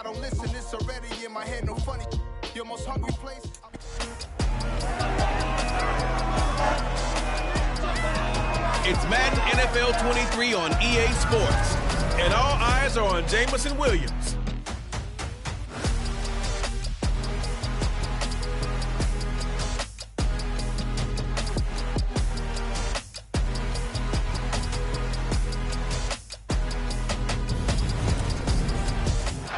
I don't listen, it's already in my head, no funny. Your most hungry place. It's Madden NFL 23 on EA Sports, and all eyes are on Jamison Williams.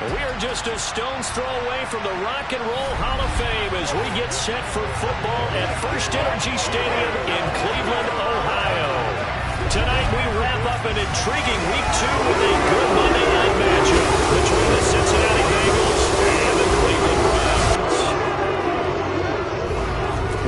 We are just a stone's throw away from the Rock and Roll Hall of Fame as we get set for football at First Energy Stadium in Cleveland, Ohio. Tonight we wrap up an intriguing Week 2 with a good Monday night matchup between the Cincinnati Bengals and the Cleveland Browns.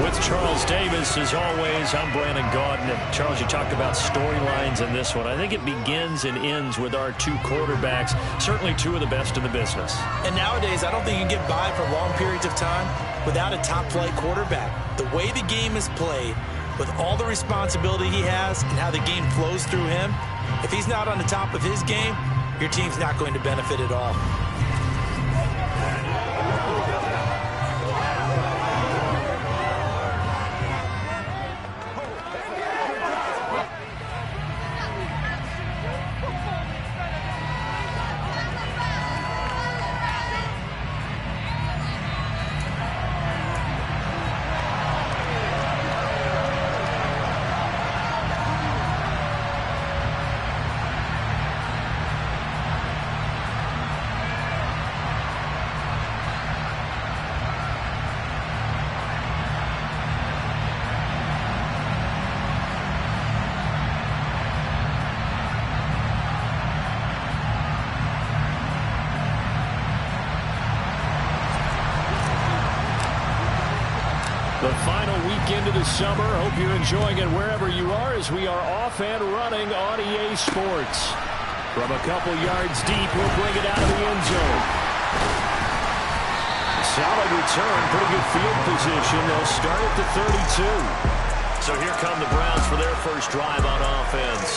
With Charles Davis, as always, I'm Brandon Gaudin. And Charles, you talked about storylines in this one. I think it begins and ends with our two quarterbacks, certainly two of the best in the business. And nowadays, I don't think you can get by for long periods of time without a top-flight quarterback. The way the game is played, with all the responsibility he has and how the game flows through him, if he's not on the top of his game, your team's not going to benefit at all. The final weekend of the summer. Hope you're enjoying it wherever you are as we are off and running on EA Sports. From a couple yards deep, we'll bring it out of the end zone. Solid return, pretty good field position. They'll start at the 32. So here come the Browns for their first drive on offense.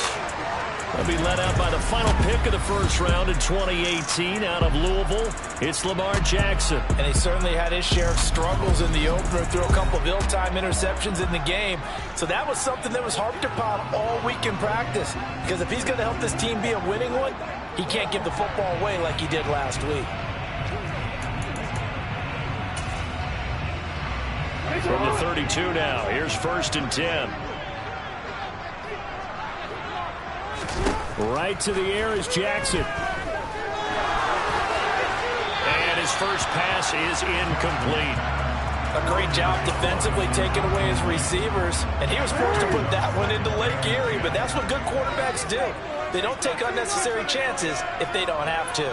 They'll be led out by the final pick of the first round in 2018 out of Louisville. It's Lamar Jackson. And he certainly had his share of struggles in the opener, threw a couple of ill-timed interceptions in the game. So that was something that was harped upon all week in practice. Because if he's going to help this team be a winning one, he can't give the football away like he did last week. From the 32 now, here's 1st and 10. Right to the air is Jackson. And his first pass is incomplete. A great job defensively taking away his receivers. And he was forced to put that one into Lake Erie, but that's what good quarterbacks do. They don't take unnecessary chances if they don't have to.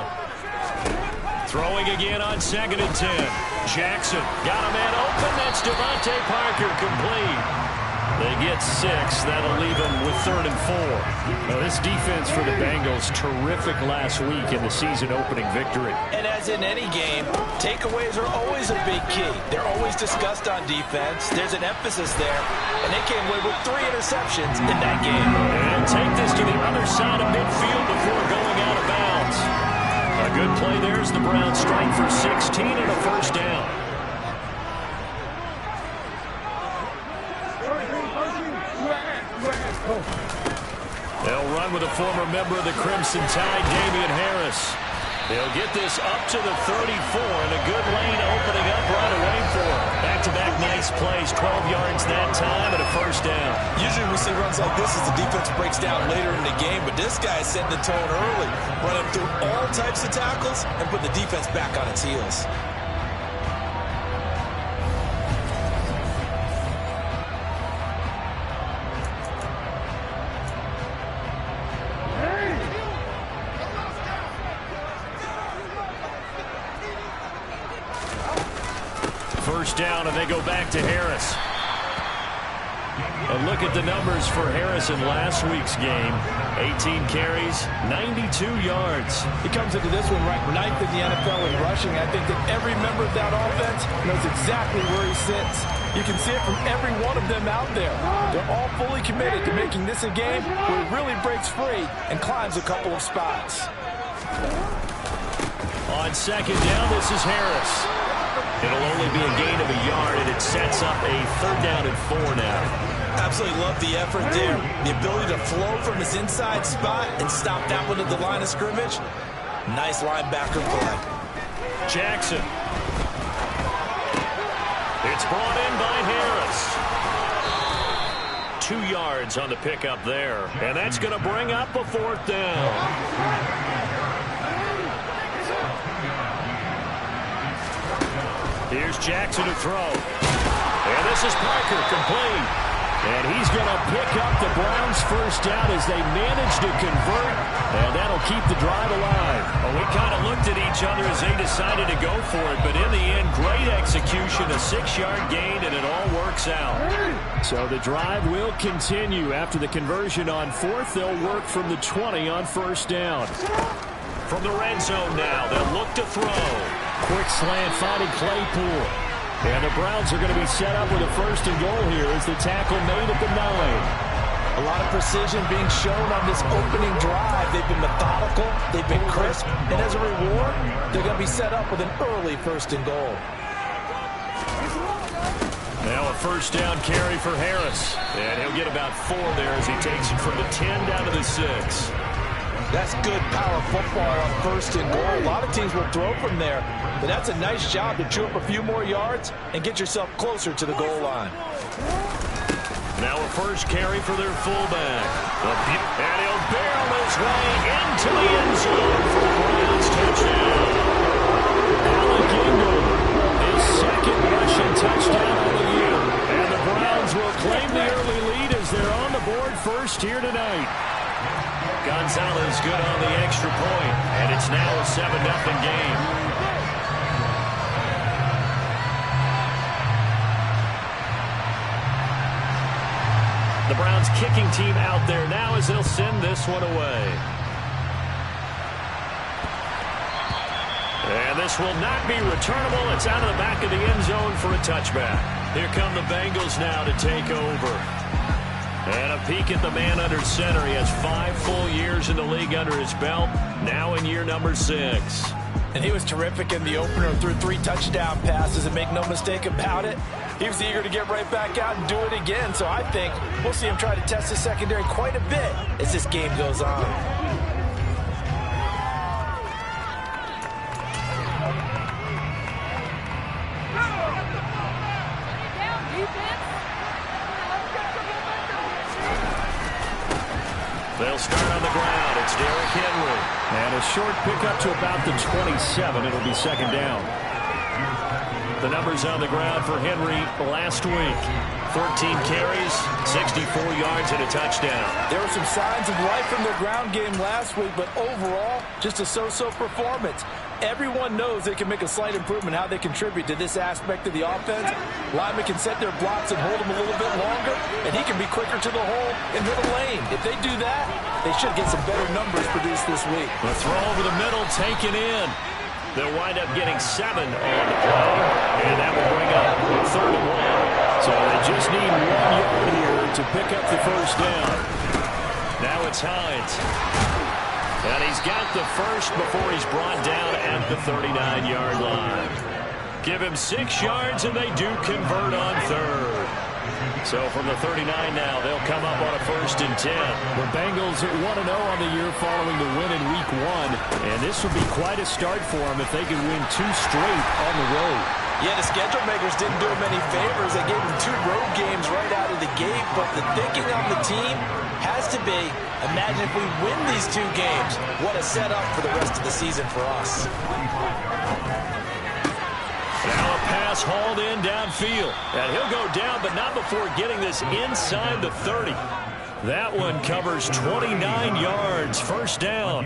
Throwing again on 2nd and 10. Jackson got a man open. That's Devontae Parker, complete. They get 6. That'll leave them with 3rd and 4. Now, this defense for the Bengals, terrific last week in the season-opening victory. And as in any game, takeaways are always a big key. They're always discussed on defense. There's an emphasis there. And they came away with 3 interceptions in that game. And take this to the other side of midfield before going out of bounds. A good play there as the Browns strike for 16 and a first down. They'll run with a former member of the Crimson Tide, Damian Harris. They'll get this up to the 34, and a good lane opening up right away for him. Back-to-back nice plays, 12 yards that time, and a first down. Usually we see runs like this as the defense breaks down later in the game, but this guy is setting the tone early, running through all types of tackles and put the defense back on its heels. First down, and they go back to Harris. And look at the numbers for Harris in last week's game. 18 carries, 92 yards. He comes into this one ranked 9th in the NFL in rushing. I think that every member of that offense knows exactly where he sits. You can see it from every one of them out there. They're all fully committed to making this a game where he really breaks free and climbs a couple of spots. On second down, this is Harris. It'll only be a gain of a yard, and it sets up a 3rd down and 4 now. Absolutely love the effort there. The ability to flow from his inside spot and stop that one at the line of scrimmage. Nice linebacker play. Jackson. It's brought in by Harris. 2 yards on the pickup there. And that's going to bring up a 4th down. Here's Jackson to throw. And this is Parker, complete. And he's going to pick up the Browns' 1st down as they manage to convert. And that'll keep the drive alive. Well, we kind of looked at each other as they decided to go for it. But in the end, great execution, a 6-yard gain, and it all works out. So the drive will continue. After the conversion on 4th, they'll work from the 20 on 1st down. From the red zone now, they'll look to throw. Quick slant finding Claypool. And the Browns are going to be set up with a 1st and goal here as the tackle made at the 9. A lot of precision being shown on this opening drive. They've been methodical, they've been crisp, and as a reward, they're going to be set up with an early 1st and goal. Now a 1st down carry for Harris. And he'll get about 4 there as he takes it from the 10 down to the 6. That's good power football on 1st and goal. A lot of teams will throw from there, but that's a nice job to chew up a few more yards and get yourself closer to the goal line. Now a 1st carry for their fullback. And he'll barrel his way into the end zone for the Browns touchdown. Alec Ingold, his 2nd rushing touchdown of the year. And the Browns will claim the early lead as they're on the board first here tonight. Gonzalez good on the extra point, and it's now a 7-0 game. The Browns kicking team out there now as they'll send this one away. And this will not be returnable. It's out of the back of the end zone for a touchback. Here come the Bengals now to take over. And a peek at the man under center. He has 5 full years in the league under his belt, now in year number 6. And he was terrific in the opener, threw 3 touchdown passes, and make no mistake about it, he was eager to get right back out and do it again. So I think we'll see him try to test the secondary quite a bit as this game goes on. They'll start on the ground. It's Derrick Henry. And a short pickup to about the 27. It'll be 2nd down. The numbers on the ground for Henry last week. 14 carries, 64 yards, and a touchdown. There were some signs of life from their ground game last week, but overall, just a so-so performance. Everyone knows they can make a slight improvement how they contribute to this aspect of the offense. Linemen can set their blocks and hold them a little bit longer, and he can be quicker to the hole and hit a lane. If they do that, they should get some better numbers produced this week. The throw over the middle, taken in. They'll wind up getting 7 on the play, and that will bring up 3rd and 1. So they just need 1 yard here to pick up the 1st down. Now it's Hines. And he's got the 1st before he's brought down at the 39-yard line. Give him 6 yards, and they do convert on 3rd. So from the 39 now, they'll come up on a 1st and 10. The Bengals 1-0 on the year following the win in Week 1. And this would be quite a start for them if they could win 2 straight on the road. Yeah, the schedule makers didn't do him any favors. They gave him 2 road games right out of the gate. But the thinking on the team has to be, imagine if we win these 2 games. What a setup for the rest of the season for us. Now a pass hauled in downfield. And he'll go down, but not before getting this inside the 30. That one covers 29 yards, 1st down.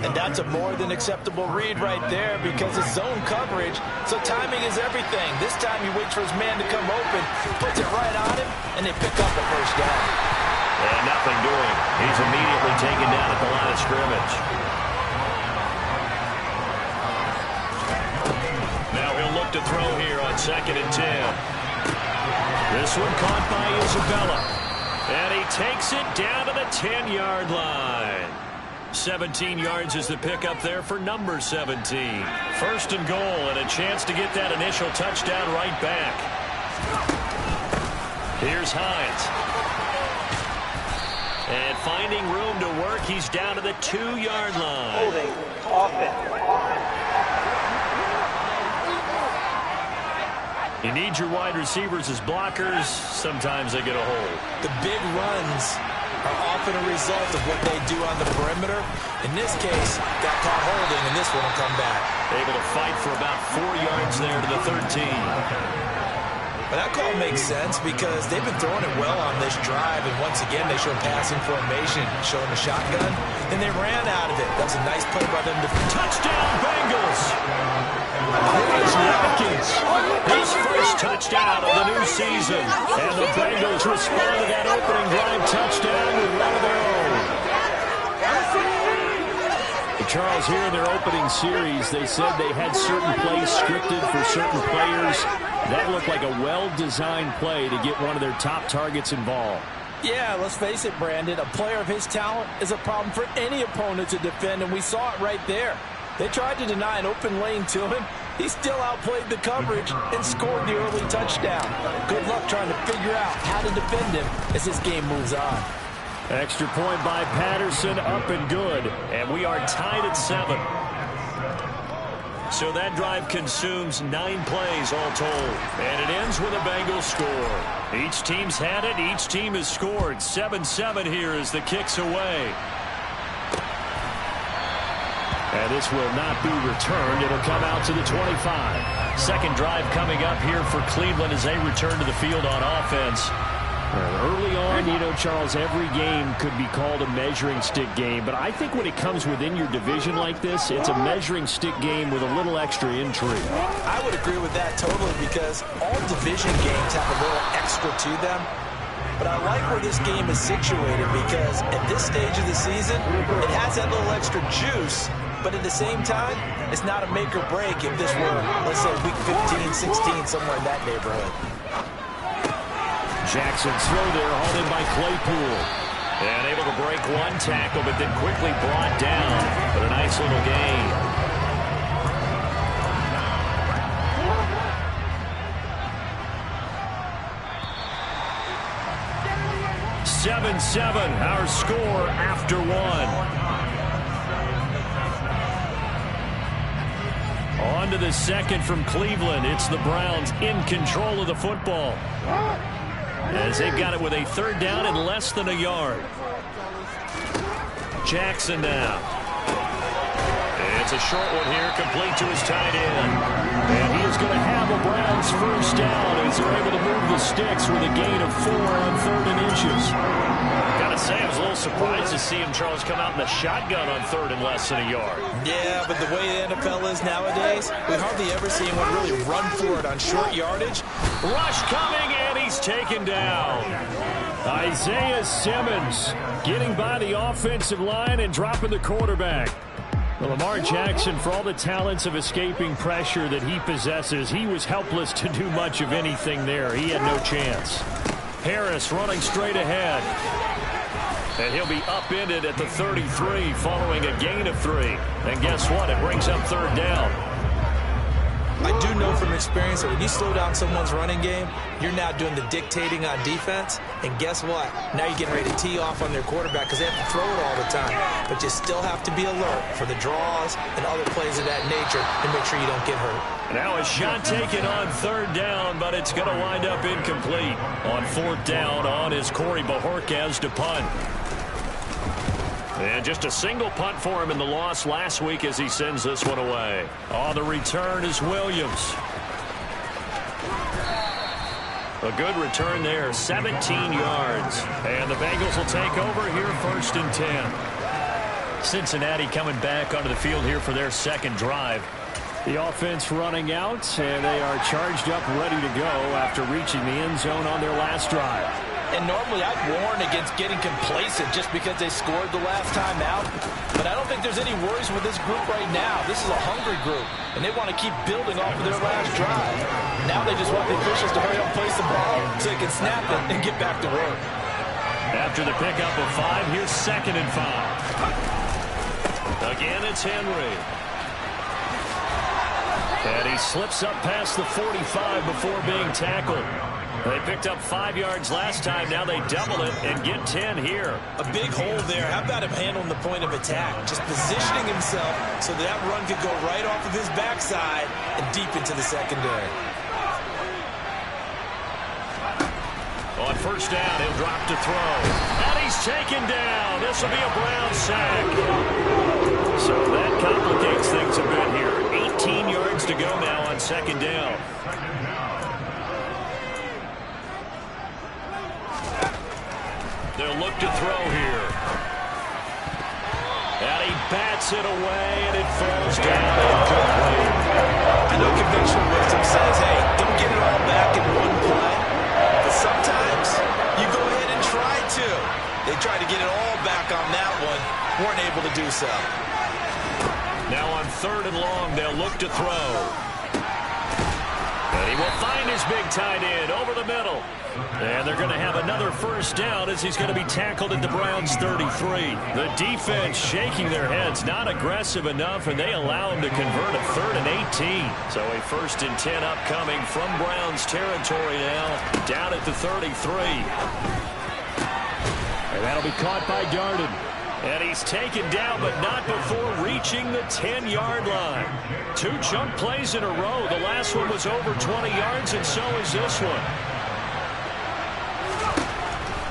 And that's a more than acceptable read right there because it's zone coverage, so timing is everything. This time he waits for his man to come open, puts it right on him, and they pick up a 1st down. And nothing doing. He's immediately taken down at the line of scrimmage. Now he'll look to throw here on 2nd and 10. This one caught by Isabella. And he takes it down to the 10-yard line. 17 yards is the pickup there for number 17. First and goal, and a chance to get that initial touchdown right back. Here's Hines. And finding room to work, he's down to the 2-yard line. Holding offense. You need your wide receivers as blockers. Sometimes they get a hold. The big runs are often a result of what they do on the perimeter. In this case, got caught holding, and this one will come back. Able to fight for about 4 yards there to the 13. But that call makes sense because they've been throwing it well on this drive, and once again, they show passing formation, showing the shotgun, and they ran out of it. That was a nice play by them to... Touchdown, Bengals! Here's Watkins. His first touchdown of the new season. And the Bengals respond to that opening drive touchdown with one of their own. Charles, here in their opening series, they said they had certain plays scripted for certain players. That looked like a well-designed play to get one of their top targets involved. Yeah, let's face it, Brandon. A player of his talent is a problem for any opponent to defend, and we saw it right there. They tried to deny an open lane to him. He still outplayed the coverage and scored the early touchdown. Good luck trying to figure out how to defend him as this game moves on. Extra point by Patterson, up and good. And we are tied at 7. So that drive consumes 9 plays all told. And it ends with a Bengals score. Each team's had it. Each team has scored. 7-7 here as the kick's away. And this will not be returned. It'll come out to the 25. Second drive coming up here for Cleveland as they return to the field on offense. Early on, you know, Charles, every game could be called a measuring stick game. But I think when it comes within your division like this, it's a measuring stick game with a little extra intrigue. I would agree with that totally because all division games have a little extra to them. But I like where this game is situated because at this stage of the season, it has that little extra juice. But at the same time, it's not a make or break if this were, let's say, week 15, 16, somewhere in that neighborhood. Jackson's throw there, hauled in by Claypool. And able to break one tackle, but then quickly brought down for a nice little gain. "7-7", our score after 1. On to the second from Cleveland. It's the Browns in control of the football, as they've got it with a third down and less than a yard. Jackson now. It's a short one here, complete to his tight end. And he is going to have a Browns first down as they're able to move the sticks with a gain of 4 on 3rd and inches. Gotta say, I was a little surprised to see him, Charles, come out in the shotgun on 3rd and less than a yard. Yeah, but the way the NFL is nowadays, we hardly ever see anyone really run for it on short yardage. Rush coming, and he's taken down. Isaiah Simmons getting by the offensive line and dropping the quarterback. Well, Lamar Jackson, for all the talents of escaping pressure that he possesses, he was helpless to do much of anything there. He had no chance. Harris running straight ahead. And he'll be upended at the 33 following a gain of 3. And guess what? It brings up 3rd down. I do know from experience that when you slow down someone's running game, you're now doing the dictating on defense. And guess what? Now you're getting ready to tee off on their quarterback because they have to throw it all the time. But you still have to be alert for the draws and other plays of that nature to make sure you don't get hurt. Now a shot taken on 3rd down, but it's going to wind up incomplete. On 4th down on is Corey Bajorquez to punt. And just a single punt for him in the loss last week as he sends this one away. On the return is Williams. A good return there, 17 yards. And the Bengals will take over here 1st and 10. Cincinnati coming back onto the field here for their second drive. The offense running out, and they are charged up, ready to go after reaching the end zone on their last drive. And normally I'd warn against getting complacent just because they scored the last time out. But I don't think there's any worries with this group right now. This is a hungry group, and they want to keep building off of their last drive. Now they just want the officials to hurry up and place the ball so they can snap it and get back to work. After the pickup of 5, here's 2nd and 5. Again, it's Henry. And he slips up past the 45 before being tackled. They picked up 5 yards last time. Now they double it and get 10 here. A big hole there. How about him handling the point of attack? Just positioning himself so that run could go right off of his backside and deep into the secondary. On first down, he'll drop to throw. And he's taken down. This will be a Brown sack. So that complicates things a bit here. 18 yards to go now on second down. They'll look to throw here. And he bats it away, and it falls down incomplete. I know conventional wisdom says, hey, don't get it all back in one play. But sometimes you go ahead and try to. They tried to get it all back on that one. Weren't able to do so. Now on third and long, they'll look to throw. And he will find his big tight end over the middle. And they're going to have another first down as he's going to be tackled at the Browns' 33. The defense shaking their heads, not aggressive enough, and they allow him to convert a 3rd and 18. So a 1st and 10 upcoming from Browns territory now, down at the 33. And that'll be caught by Darden. And he's taken down, but not before reaching the 10-yard line. 2 chunk plays in a row. The last one was over 20 yards, and so is this one.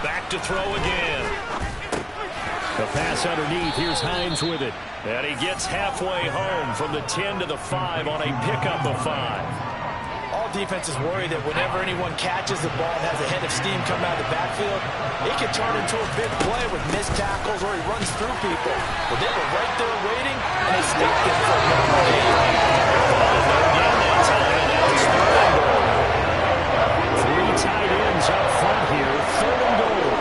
Back to throw again. The pass underneath. Here's Hines with it. And he gets halfway home from the 10 to the 5 on a pickup of 5. All defenses worry that whenever anyone catches the ball and has a head of steam come out of the backfield, it can turn into a big play with missed tackles or he runs through people. But they were right there waiting, and they stopped him for a moment. That's how it is. 3 tight ends up front here. 3rd and goal.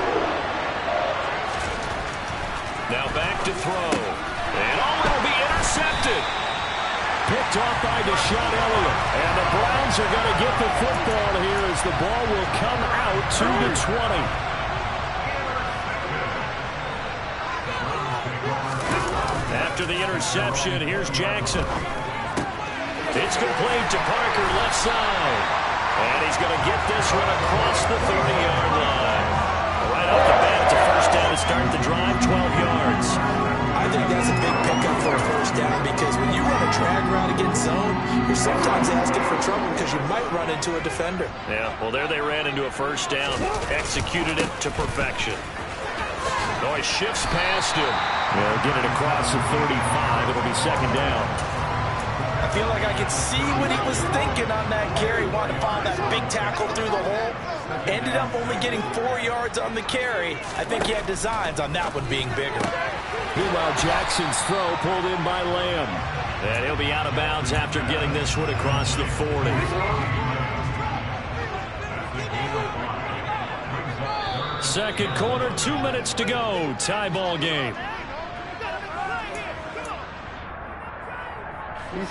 Now back to throw. And it'll be intercepted. Picked off by Deshaun Elliott. And the Browns are going to get the football here as the ball will come out to the 20. After the interception, here's Jackson. It's complete to Parker, left side. And he's going to get this one across the 30-yard line. Right off the bat, it's a first down to start the drive, 12 yards. I think that's a big pickup for a first down because when you run a drag route against zone, you're sometimes asking for trouble because you might run into a defender. Yeah, well, there they ran into a first down. Executed it to perfection. Oh, he shifts past him. They'll get it across the 35. It'll be second down. I feel like I could see what he was thinking on that carry. Wanted to find that big tackle through the hole. Ended up only getting 4 yards on the carry. I think he had designs on that one being bigger. Meanwhile, Jackson's throw pulled in by Lamb. And he'll be out of bounds after getting this one across the 40. Second quarter, 2 minutes to go. Tie ball game.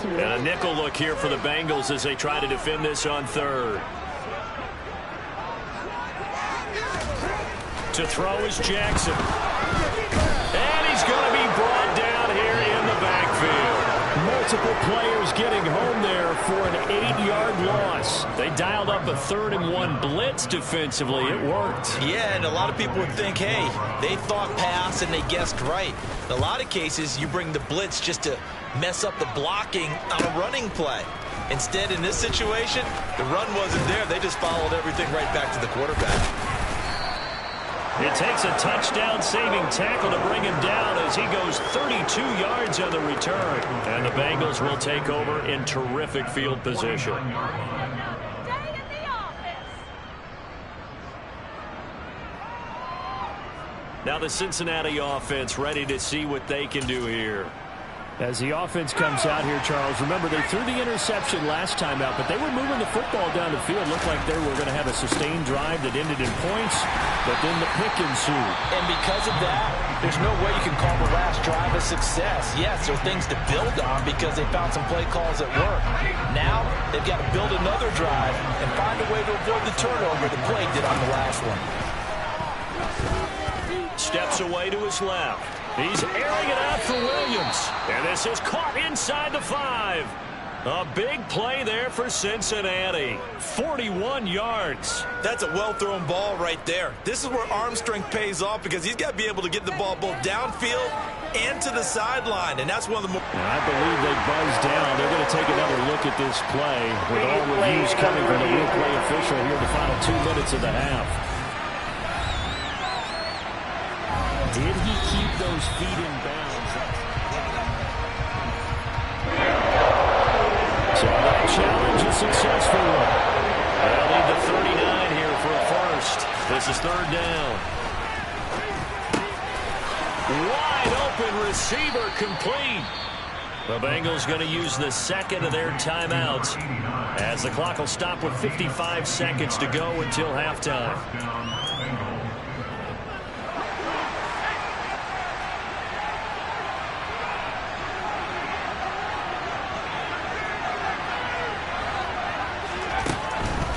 And a nickel look here for the Bengals as they try to defend this on third. To throw is Jackson. And he's going to be brought down here in the backfield. Multiple players getting home there for an 8-yard loss. They dialed up a 3rd and 1 blitz defensively. It worked. Yeah, and a lot of people would think, hey, they thought pass and they guessed right. In a lot of cases, you bring the blitz just to mess up the blocking on a running play. Instead, in this situation, the run wasn't there. They just followed everything right back to the quarterback. It takes a touchdown-saving tackle to bring him down as he goes 32 yards on the return. And the Bengals will take over in terrific field position. Now the Cincinnati offense ready to see what they can do here. As the offense comes out here, Charles, remember they threw the interception last time out, but they were moving the football down the field. Looked like they were going to have a sustained drive that ended in points, but then the pick ensued. And because of that, there's no way you can call the last drive a success. Yes, there are things to build on because they found some play calls that work. Now, they've got to build another drive and find a way to avoid the turnover the play did on the last one. Steps away to his left. He's airing it out for Williams. And this is caught inside the 5. A big play there for Cincinnati. 41 yards. That's a well-thrown ball right there. This is where arm strength pays off because he's got to be able to get the ball both downfield and to the sideline, and that's one of the more... I believe they buzzed down. They're going to take another look at this play with all reviews coming from the replay official here in the final 2 minutes of the half. Did he keep those feet in bounds? So that challenge is successful. They'll need the 39 here for a first. This is 3rd down. Wide open receiver complete. The Bengals going to use the second of their timeouts as the clock will stop with 55 seconds to go until halftime.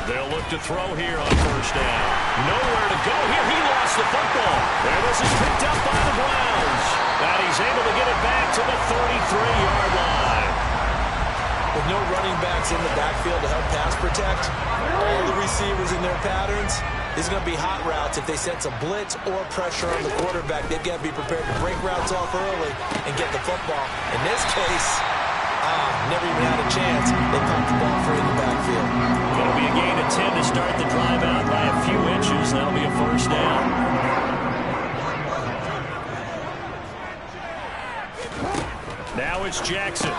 They'll look to throw here on 1st down. Nowhere to go here. He lost the football. And this is picked up by the Browns. And he's able to get it back to the 33-yard line. With no running backs in the backfield to help pass protect, all the receivers in their patterns, these are going to be hot routes. If they sense a blitz or pressure on the quarterback, they've got to be prepared to break routes off early and get the football. In this case, never even had a chance. They popped the ball free in the backfield. It'll be a gain of 10 to start the drive out by a few inches. That'll be a 1st down. Now it's Jackson.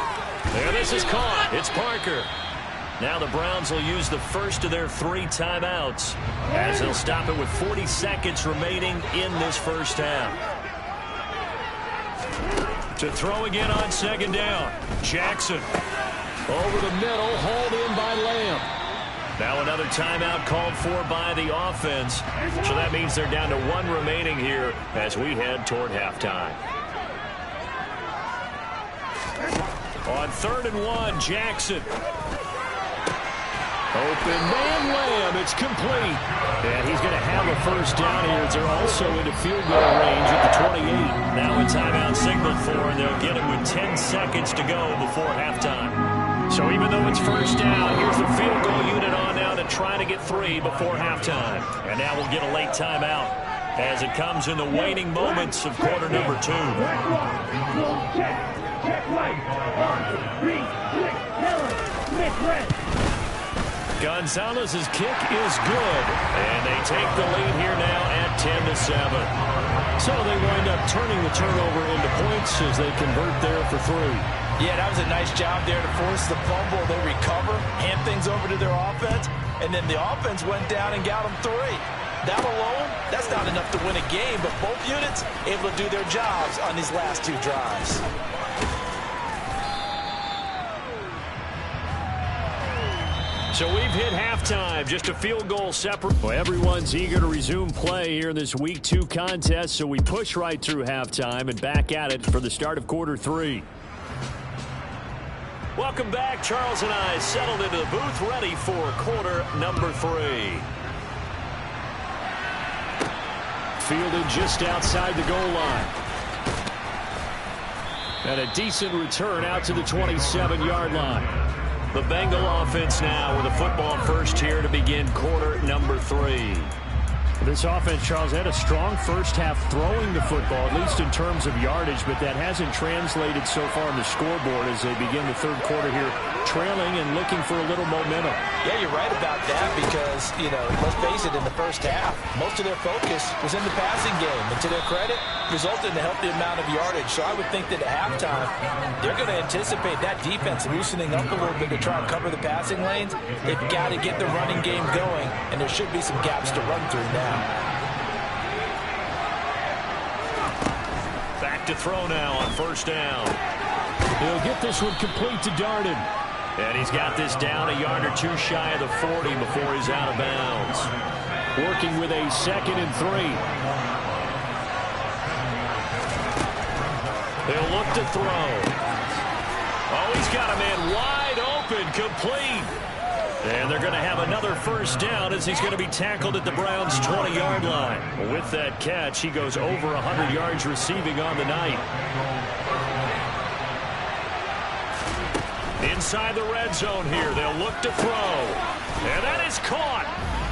There, this is caught. It's Parker. Now the Browns will use the first of their 3 timeouts as they'll stop it with 40 seconds remaining in this 1st half. To throw again on 2nd down. Jackson over the middle, hauled in by Lamb. Now another timeout called for by the offense. So that means they're down to 1 remaining here as we head toward halftime. On 3rd and 1, Jackson. Open man, Lamb. It's complete. And he's going to have a 1st down here as they're also into field goal range at the 28. Now a timeout signaled for, and they'll get it with 10 seconds to go before halftime. So even though it's 1st down, here's the field goal unit on now to try to get 3 before halftime. And now we'll get a late timeout as it comes in the waning moments of quarter number 2. Gonzalez's kick is good, and they take the lead here now at 10-7. So they wind up turning the turnover into points as they convert there for 3. Yeah, that was a nice job there to force the fumble. They recover, hand things over to their offense, and then the offense went down and got them 3. That alone, that's not enough to win a game, but both units able to do their jobs on these last 2 drives. So we've hit halftime, just a field goal separate. Well, everyone's eager to resume play here in this Week 2 contest, so we push right through halftime and back at it for the start of quarter 3. Welcome back. Charles and I settled into the booth, ready for quarter number 3. Fielded just outside the goal line. And a decent return out to the 27-yard line. The Bengal offense now with a football first here to begin quarter number 3. This offense, Charles, had a strong first half throwing the football, at least in terms of yardage, but that hasn't translated so far on the scoreboard as they begin the 3rd quarter here, trailing and looking for a little momentum. Yeah, you're right about that because, let's face it, in the first half, most of their focus was in the passing game. And to their credit, resulted in a healthy amount of yardage. So I would think that at halftime, they're going to anticipate that defense loosening up a little bit to try and cover the passing lanes. They've got to get the running game going, and there should be some gaps to run through now. Back to throw now on 1st down. He'll get this one complete to Darden. And he's got this down a yard or 2 shy of the 40 before he's out of bounds. Working with a 2nd and 3. They'll look to throw. Oh, he's got a man wide open, complete. And they're going to have another first down as he's going to be tackled at the Browns' 20-yard line. With that catch, he goes over 100 yards receiving on the night. Inside the red zone here, they'll look to throw. And that is caught.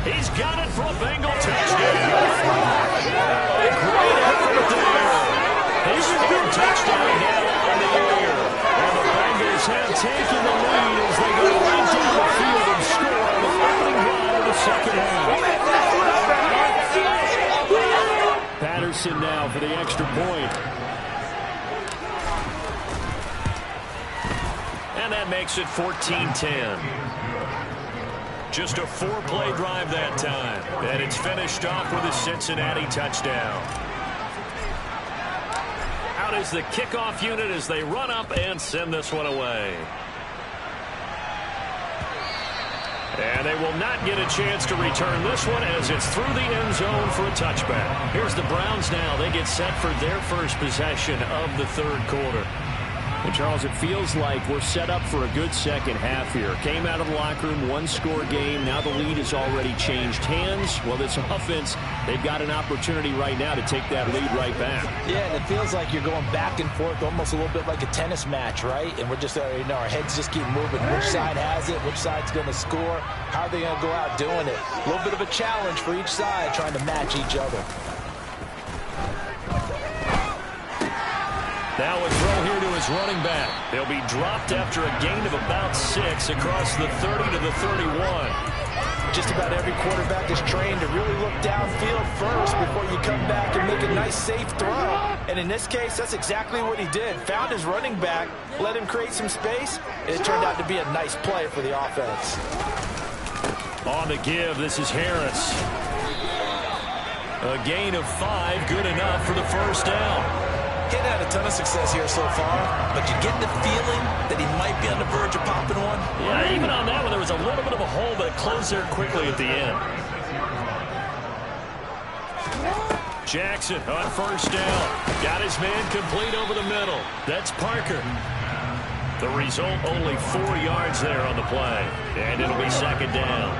He's got it for a Bengal touchdown. Great effort there. His third touchdown now on the air. And the Bengals have taken the lead as they go right down the field and score on the opening drive of the second half. Patterson now for the extra point. And that makes it 14-10. Just a 4-play drive that time. And it's finished off with a Cincinnati touchdown. Out is the kickoff unit as they run up and send this one away. And they will not get a chance to return this one as it's through the end zone for a touchback. Here's the Browns now. They get set for their first possession of the third quarter. And Charles, it feels like we're set up for a good second half here. Came out of the locker room, one-score game. Now the lead has already changed hands. Well, this offense, they've got an opportunity right now to take that lead right back. Yeah, and it feels like you're going back and forth, almost a little bit like a tennis match, right? And we're just, our heads just keep moving. Which side has it? Which side's going to score? How are they going to go out doing it? A little bit of a challenge for each side, trying to match each other. Now a throw here to his running back. They'll be dropped after a gain of about 6 across the 30 to the 31. Just about every quarterback is trained to really look downfield first before you come back and make a nice, safe throw. And in this case, that's exactly what he did. Found his running back, let him create some space, and it turned out to be a nice play for the offense. On the give, this is Harris. A gain of 5, good enough for the first down. He's had a ton of success here so far, but you get the feeling that he might be on the verge of popping one. Yeah, even on that one, there was a little bit of a hole, but it closed there quickly at the end. Jackson on first down. Got his man complete over the middle. That's Parker. The result, only 4 yards there on the play, and it'll be second down.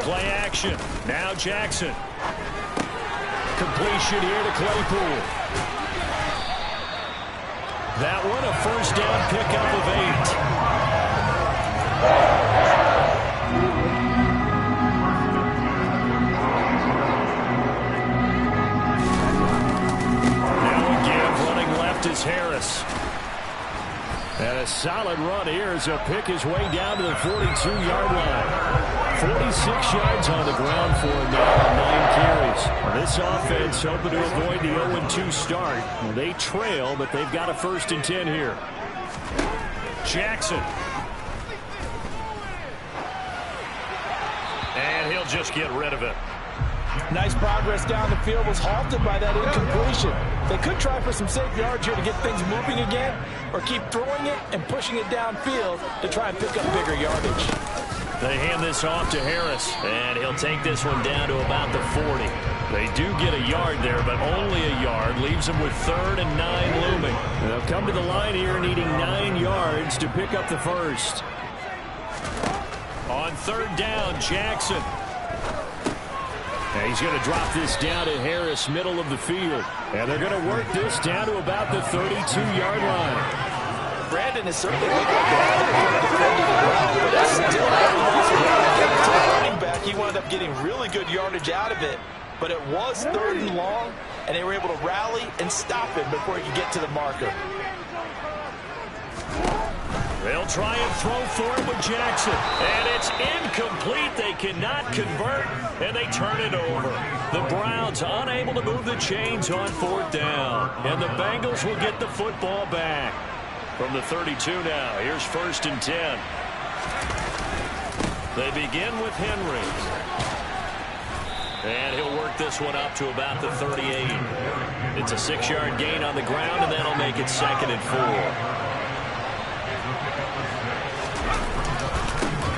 Play action. Now Jackson. Completion here to Claypool. That one a first down pickup of 8. Now again, running left is Harris. And a solid run here as he'll pick his way down to the 42-yard line. 46 yards on the ground for him now on 9 carries. This offense hoping to avoid the 0-2 start. They trail, but they've got a 1st and 10 here. Jackson. And he'll just get rid of it. Nice progress down the field, was halted by that incompletion. They could try for some safe yards here to get things moving again, or keep throwing it and pushing it downfield to try and pick up bigger yardage. They hand this off to Harris, and he'll take this one down to about the 40. They do get a yard there, but only a yard. Leaves them with 3rd and 9 looming. They'll come to the line here needing 9 yards to pick up the first. On 3rd down, Jackson. And he's going to drop this down to Harris, middle of the field. And they're going to work this down to about the 32-yard line. Brandon is certainly looking like defending it well, but it's still running back. He wound up getting really good yardage out of it, but it was 3rd and long, and they were able to rally and stop him before he could get to the marker. They'll try and throw for him with Jackson. And it's incomplete. They cannot convert, and they turn it over. The Browns unable to move the chains on 4th down. And the Bengals will get the football back. From the 32 now, here's 1st and 10. They begin with Henry. And he'll work this one up to about the 38. It's a 6-yard gain on the ground, and that'll make it 2nd and 4.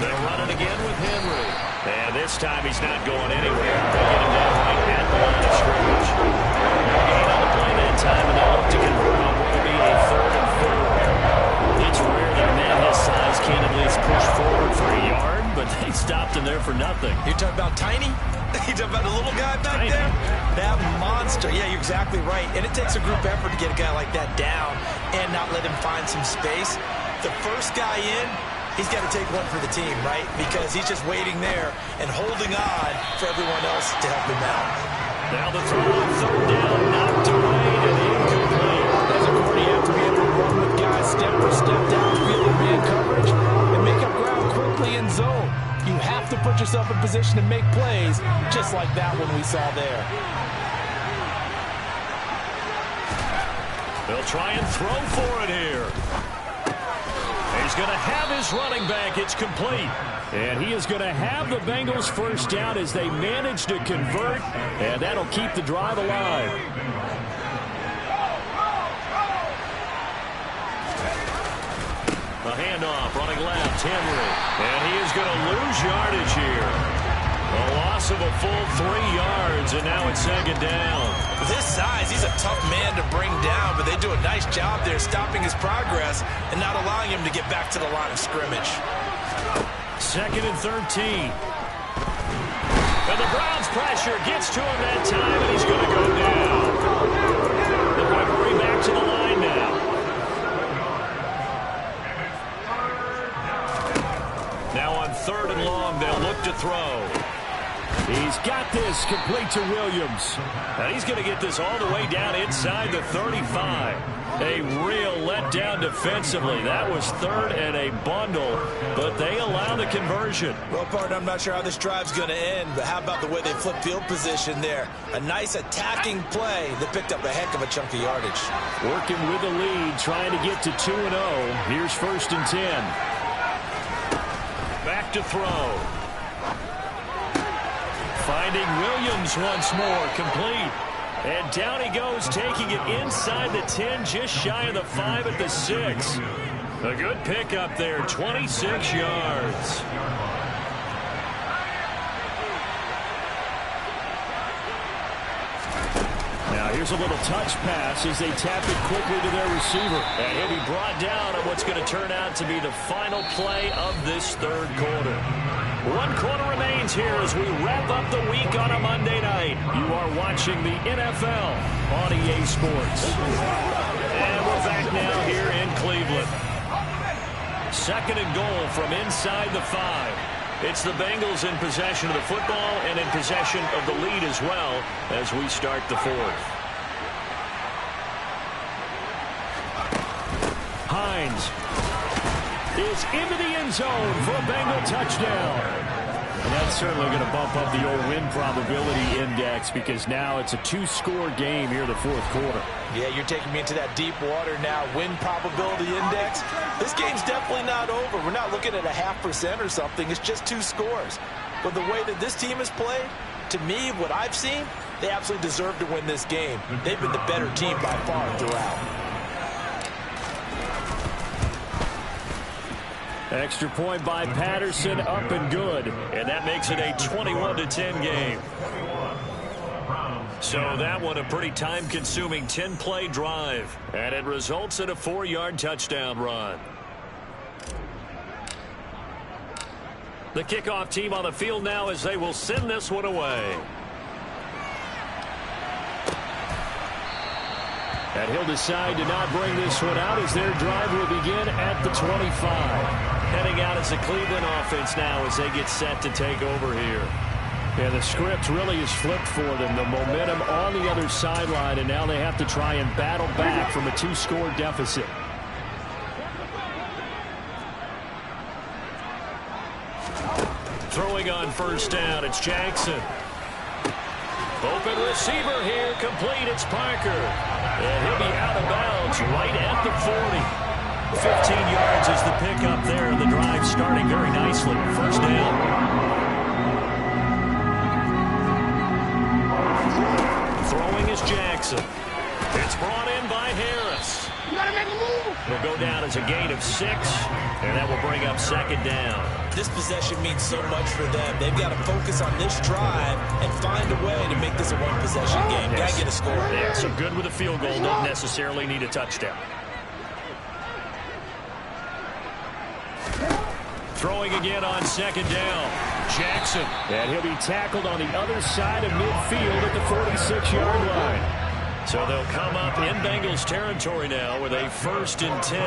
They'll run it again with Henry. And this time he's not going anywhere. They get him down right at the line of scrimmage. No gain on the play that time, and they'll look to convert on what will be a 3rd and 4. to get a guy like that down and not let him find some space. The first guy in, he's got to take one for the team, right? Because he's just waiting there and holding on for everyone else to help him out. Now the throw on third down, knocked away and incomplete. As a quarter, you have to be able to run with guys step for step downfield in man coverage and make up ground quickly in zone. You have to put yourself in position to make plays, just like that one we saw there. They'll try and throw for it here. He's going to have his running back. It's complete. And he is going to have the Bengals first down as they manage to convert, and that'll keep the drive alive. A handoff, running left, Henry. And he is going to lose yardage here. A loss of a full 3 yards, and now it's second down. With his size, he's a tough man to bring down, but they do a nice job there stopping his progress and not allowing him to get back to the line of scrimmage. Second and 13. And the Browns' pressure gets to him that time, and he's going to go down. They'll hurry back to the line now. Now on third and long, they'll look to throw. He's got this complete to Williams. And he's going to get this all the way down inside the 35. A real letdown defensively. That was third and a bundle, but they allow the conversion. Well, partner, I'm not sure how this drive's going to end, but how about the way they flip field position there? A nice attacking play that picked up a heck of a chunk of yardage. Working with the lead, trying to get to 2-0. Here's first and 10. Back to throw. Finding Williams once more, complete. And down he goes, taking it inside the 10, just shy of the 5 at the 6. A good pickup there, 26 yards. Now here's a little touch pass as they tap it quickly to their receiver. And he'll be brought down on what's going to turn out to be the final play of this third quarter. 1 quarter remains here as we wrap up the week on a Monday night. You are watching the NFL on EA Sports. And we're back now here in Cleveland. Second and goal from inside the 5. It's the Bengals in possession of the football and in possession of the lead as well as we start the fourth. Hines is into the end zone for a Bengal touchdown. And that's certainly going to bump up the old win probability index because now it's a 2-score game here in the fourth quarter. Yeah, you're taking me into that deep water now. Win probability index. This game's definitely not over. We're not looking at a 0.5% or something. It's just 2 scores. But the way that this team has played, to me, what I've seen, they absolutely deserve to win this game. They've been the better team by far throughout. Extra point by Patterson, up and good. And that makes it a 21-10 game. So that one a pretty time-consuming 10-play drive. And it results in a 4-yard touchdown run. The kickoff team on the field now as they will send this one away. And he'll decide to not bring this one out as their drive will begin at the 25. Heading out as the Cleveland offense now as they get set to take over here. Yeah, the script really is flipped for them. The momentum on the other sideline, and now they have to try and battle back from a 2-score deficit. Throwing on first down, it's Jackson. Open receiver here, complete, it's Parker. And he'll be out of bounds right at the 40. 15 yards is the pickup there, and the drive starting very nicely. First down. Throwing is Jackson. It's brought in by Harris. You gotta make a move. It'll go down as a gain of 6, and that will bring up second down. This possession means so much for them. They've got to focus on this drive and find a way to make this a one-possession game. Yes. Gotta get a score. Yeah, so good with a field goal. Don't necessarily need a touchdown. Throwing again on second down. Jackson. And he'll be tackled on the other side of midfield at the 46-yard line. So So they'll come up in Bengals territory now with a 1st and 10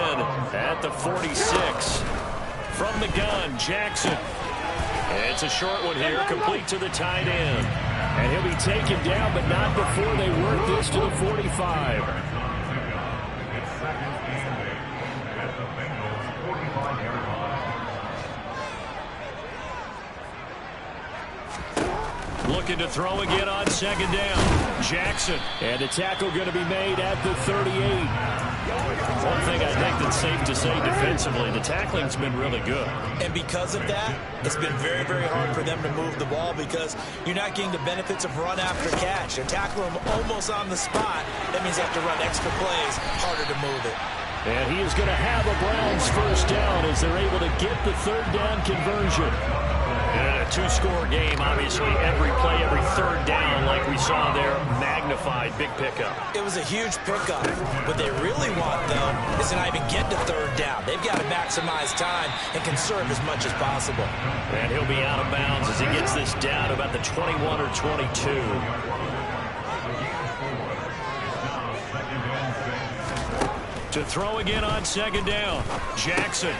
at the 46. From the gun, Jackson. It's a short one here, complete to the tight end. And he'll be taken down, but not before they work this to the 45. Looking to throw again on 2nd down. Jackson. And the tackle going to be made at the 38. One thing I think that's safe to say defensively, the tackling's been really good. And because of that, it's been very, very hard for them to move the ball because you're not getting the benefits of run after catch. They're tackling them almost on the spot. That means they have to run extra plays, harder to move it. And he is going to have a Browns 1st down as they're able to get the 3rd down conversion. And a 2-score game, obviously, every play, every 3rd down, like we saw there, magnified, big pickup. It was a huge pickup. What they really want, though, is to not even get to 3rd down. They've got to maximize time and conserve as much as possible. And he'll be out of bounds as he gets this down to about the 21 or 22. To throw again on 2nd down. Jackson.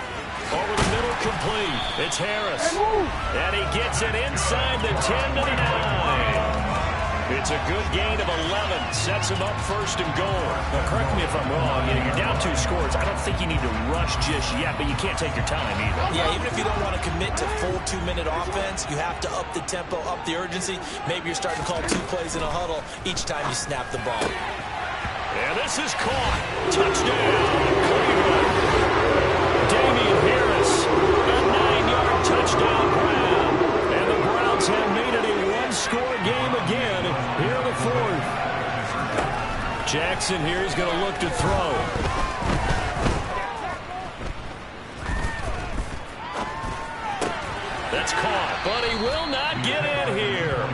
Over the middle, complete. It's Harris. And he gets it inside the 10 to the 9. It's a good gain of 11. Sets him up 1st and goal. Now, correct me if I'm wrong. You're down 2 scores. I don't think you need to rush just yet, but you can't take your time either. Yeah, even if you don't want to commit to full 2-minute offense, you have to up the tempo, up the urgency. Maybe you're starting to call 2 plays in a huddle each time you snap the ball. And this is caught. Touchdown, Cleveland. Damian Harris, a 9-yard touchdown grab. And the Browns have made it a 1-score game again here in the 4th. Jackson here is going to look to throw. That's caught, but he will not get in here.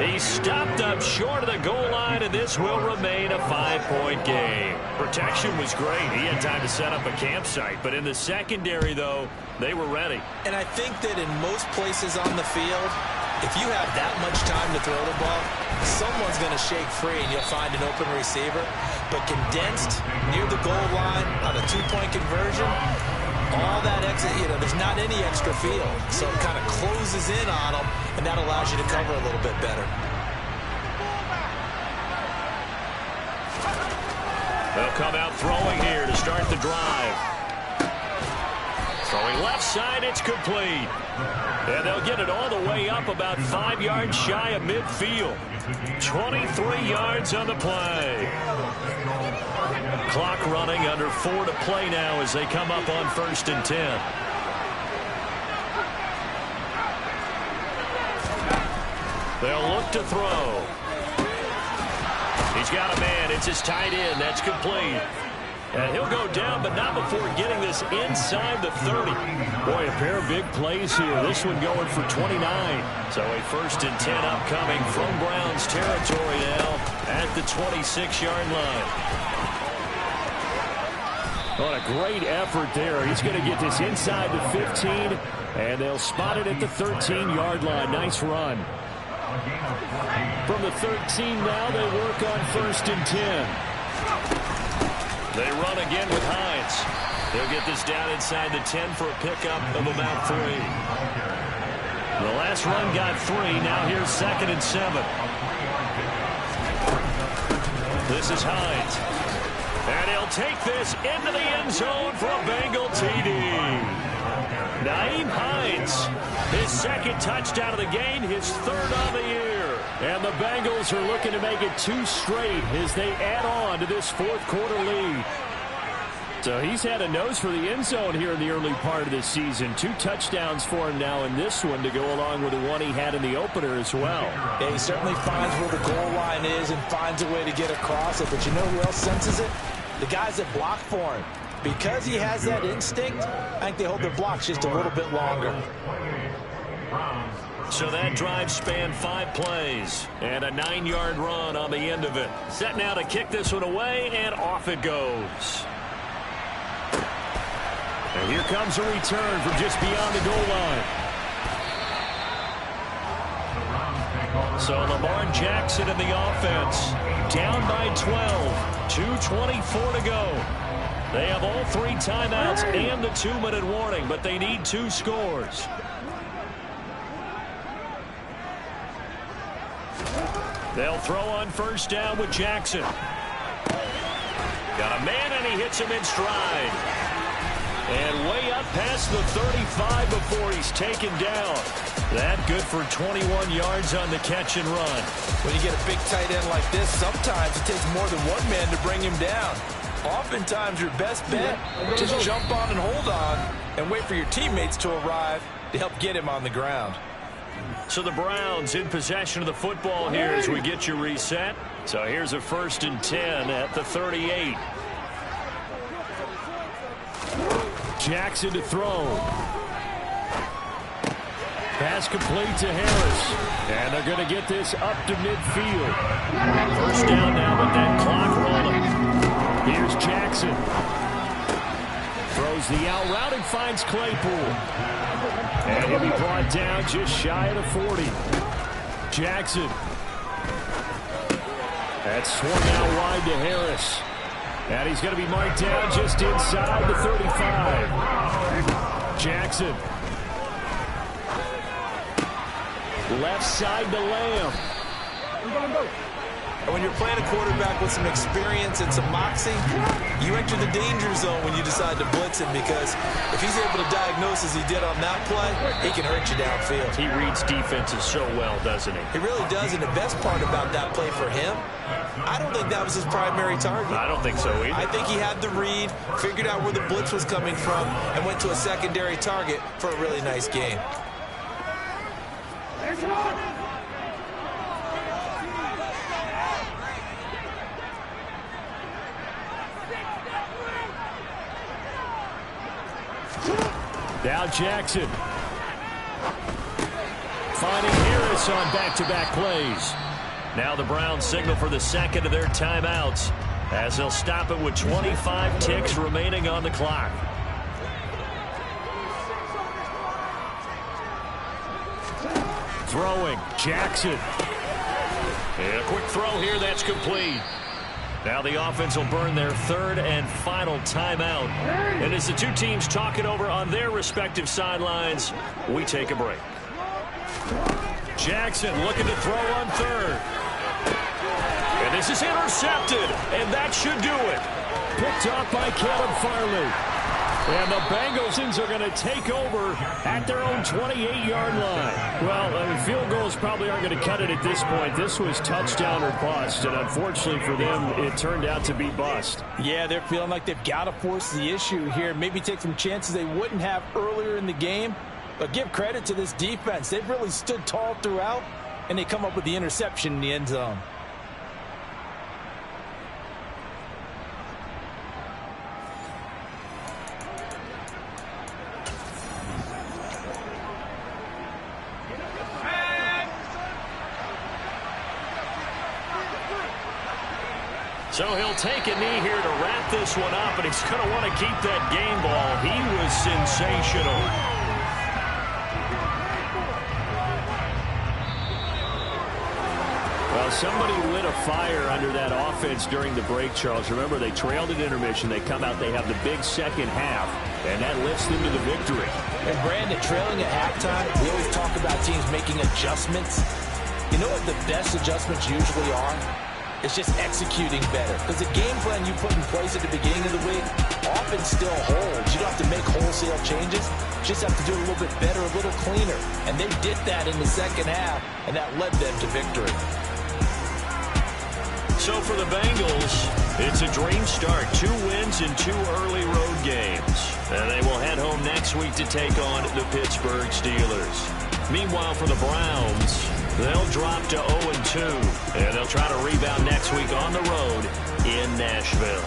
He stopped up short of the goal line, and this will remain a 5-point game. Protection was great. He had time to set up a campsite, but in the secondary, though, they were ready. And I think that in most places on the field, if you have that much time to throw the ball, someone's going to shake free and you'll find an open receiver. But condensed near the goal line on a 2-point conversion, all that exit, there's not any extra field. So it kind of closes in on them, and that allows you to cover a little bit better. They'll come out throwing here to start the drive. Throwing left side, it's complete. And they'll get it all the way up about 5 yards shy of midfield. 23 yards on the play. Clock running, under 4 to play now as they come up on 1st and 10. They'll look to throw. He's got a man. It's his tight end. That's complete. And he'll go down, but not before getting this inside the 30. Boy, a pair of big plays here. This one going for 29. So a 1st and 10 upcoming from Browns territory now at the 26-yard line. What a great effort there. He's going to get this inside the 15, and they'll spot it at the 13-yard line. Nice run. From the 13 now, they work on 1st and 10. They run again with Hines. They'll get this down inside the 10 for a pickup of about 3. The last run got 3. Now here's 2nd and 7. This is Hines. And he'll take this into the end zone for a Bengal TD. Nyheim Hines, his 2nd touchdown of the game, his 3rd on the year. And the Bengals are looking to make it 2 straight as they add on to this 4th quarter lead. So he's had a nose for the end zone here in the early part of this season. 2 touchdowns for him now in this one to go along with the one he had in the opener as well. Yeah, he certainly finds where the goal line is and finds a way to get across it. But you know who else senses it? The guys that block for him. Because he has that instinct, I think they hold their blocks just a little bit longer. So that drive spanned 5 plays and a 9-yard run on the end of it. Set now to kick this one away, and off it goes. And here comes a return from just beyond the goal line. So Lamar Jackson in the offense, down by 12, 2:24 to go. They have all 3 timeouts and the 2-minute warning, but they need 2 scores. They'll throw on first down with Jackson. Got a man, and he hits him in stride. And way up past the 35 before he's taken down. That good for 21 yards on the catch and run. When you get a big tight end like this, sometimes it takes more than one man to bring him down. Oftentimes, your best bet, just jump on and hold on and wait for your teammates to arrive to help get him on the ground. So the Browns in possession of the football here as we get you reset. So here's a 1st and 10 at the 38. Jackson to throw. Pass complete to Harris. And they're going to get this up to midfield. First down now with that clock rolling. Here's Jackson. Throws the out route and finds Claypool. And he'll be brought down just shy of the 40. Jackson. That's swung out wide to Harris. And he's going to be marked down just inside the 35. Jackson. Left side to Lamb. And when you're playing a quarterback with some experience and some moxie, you enter the danger zone when you decide to blitz him, because if he's able to diagnose as he did on that play, he can hurt you downfield. He reads defenses so well, doesn't he? He really does, and the best part about that play for him, I don't think that was his primary target. I don't think so either. I think he had the read, figured out where the blitz was coming from, and went to a secondary target for a really nice game. Now Jackson. Finding Harris on back-to-back plays. Now the Browns signal for the second of their timeouts as they'll stop it with 25 ticks remaining on the clock. Throwing, Jackson. And a quick throw here, that's complete. Now the offense will burn their 3rd and final timeout. And as the 2 teams talk it over on their respective sidelines, we take a break. Jackson looking to throw on 3rd. And this is intercepted, and that should do it. Picked off by Caleb Farley. And the Bengals are going to take over at their own 28-yard line. Well, field goals probably aren't going to cut it at this point. This was touchdown or bust, and unfortunately for them, it turned out to be bust. Yeah, they're feeling like they've got to force the issue here. Maybe take some chances they wouldn't have earlier in the game. But give credit to this defense. They've really stood tall throughout, and they come up with the interception in the end zone. So he'll take a knee here to wrap this one up, and he's going to want to keep that game ball. He was sensational. Well, somebody lit a fire under that offense during the break, Charles. Remember, they trailed at intermission. They come out, they have the big second half, and that lifts them to the victory. And Brandon, trailing at halftime, we always talk about teams making adjustments. You know what the best adjustments usually are? It's just executing better. Because the game plan you put in place at the beginning of the week often still holds. You don't have to make wholesale changes. You just have to do it a little bit better, a little cleaner. And they did that in the second half, and that led them to victory. So for the Bengals, it's a dream start. 2 wins in 2 early road games. And they will head home next week to take on the Pittsburgh Steelers. Meanwhile, for the Browns, they'll drop to 0-2, and they'll try to rebound next week on the road in Nashville.